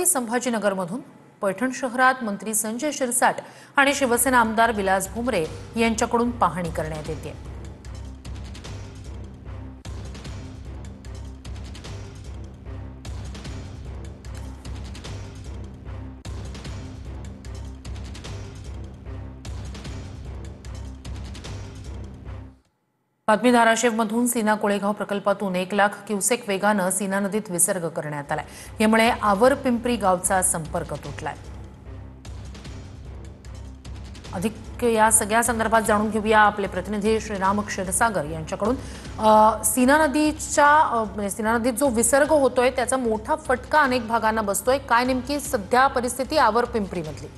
छत्रपती संभाजीनगरमधून पैठण शहरात मंत्री संजय शिरसाट आणि शिवसेना आमदार विलास भुमरे यांच्याकडून पाहणी करण्यात येते। बातमी धाराशिवमधून सीना कोळेगाव प्रकल्पातून 1 लाख क्युसेक वेगानं सीना नदीत विसर्ग करण्यात आलाय। यामुळे आवर पिंपरी गावचा संपर्क तुटलाय। अधिक या सगळ्या संदर्भात जाणून घेऊया आपले प्रतिनिधी श्रीराम क्षीरसागर यांच्याकडून। सीना नदीत जो विसर्ग होतोय त्याचा मोठा फटका अनेक भागांना बसतोय। काय नेमकी सध्या परिस्थिती आवर पिंपरी मधली?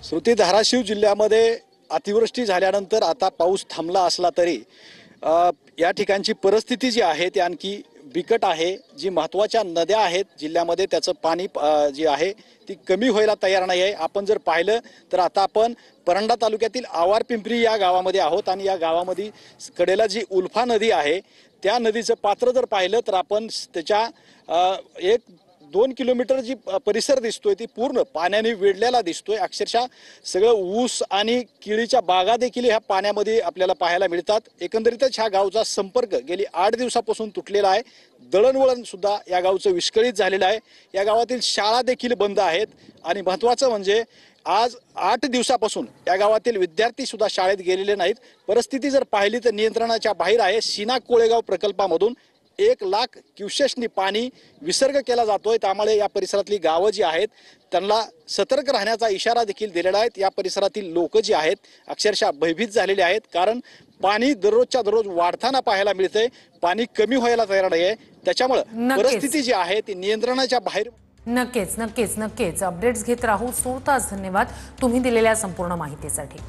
श्रुती, धाराशिव जिल्ह्यामध्ये अतिवृष्टी झाल्यानंतर आता पाऊस थांबला असला तरी या ठिकाणची परिस्थिती जी आहे ती आणखी बिकट आहे। जी महत्त्वाच्या नद्या आहेत जिल्ह्यामध्ये त्याचं पाणी जी आहे ती कमी व्हायला तयार नाही आहे। आपण जर पाहिलं तर आता आपण परंडा तालुक्यातील आवार पिंपरी या गावामध्ये आहोत आणि या गावामध्ये कडेला जी उल्फा नदी आहे त्या नदीचं पात्र जर पाहिलं तर आपण त्याच्या 1-2 किलोमीटर जी परिसर दिसतोय ती पूर्ण पाण्याने वेढलेला दिसतोय। अक्षरशः सगळं ऊस आणि केळीच्या बागा देखील ह्या पाण्यामध्ये आपल्याला पाहायला मिळतात। एकंदरीतच ह्या गावचा संपर्क गेली 8 दिवसापासून तुटलेला आहे। दळणवळण सुद्धा या गावचं विस्कळीत झालेलं आहे। या गावातील शाळा देखील बंद आहेत आणि महत्त्वाचं म्हणजे आज 8 दिवसापासून या गावातील विद्यार्थी सुद्धा शाळेत गेलेले नाहीत। परिस्थिती जर पाहिली तर नियंत्रणाच्या बाहेर आहे। सीना कोळेगाव प्रकल्पामधून 1 लाख क्युसेक्सनी पाणी विसर्ग केला जातोय। त्यामुळे या परिसरातली गावं जी आहेत त्यांना सतर्क राहण्याचा इशारा देखील दिलेला आहे। या परिसरातील लोक जी आहेत अक्षरशः भयभीत झालेले आहेत, कारण पाणी दररोजच्या दररोज वाढताना पाहायला मिळतंय। पाणी कमी व्हायला तयार नाहीये। त्याच्यामुळे परिस्थिती जी आहे ती नियंत्रणाच्या बाहेर। नक्कीच अपडेट्स घेत राहू। तूर्तास धन्यवाद तुम्ही दिलेल्या संपूर्ण माहितीसाठी।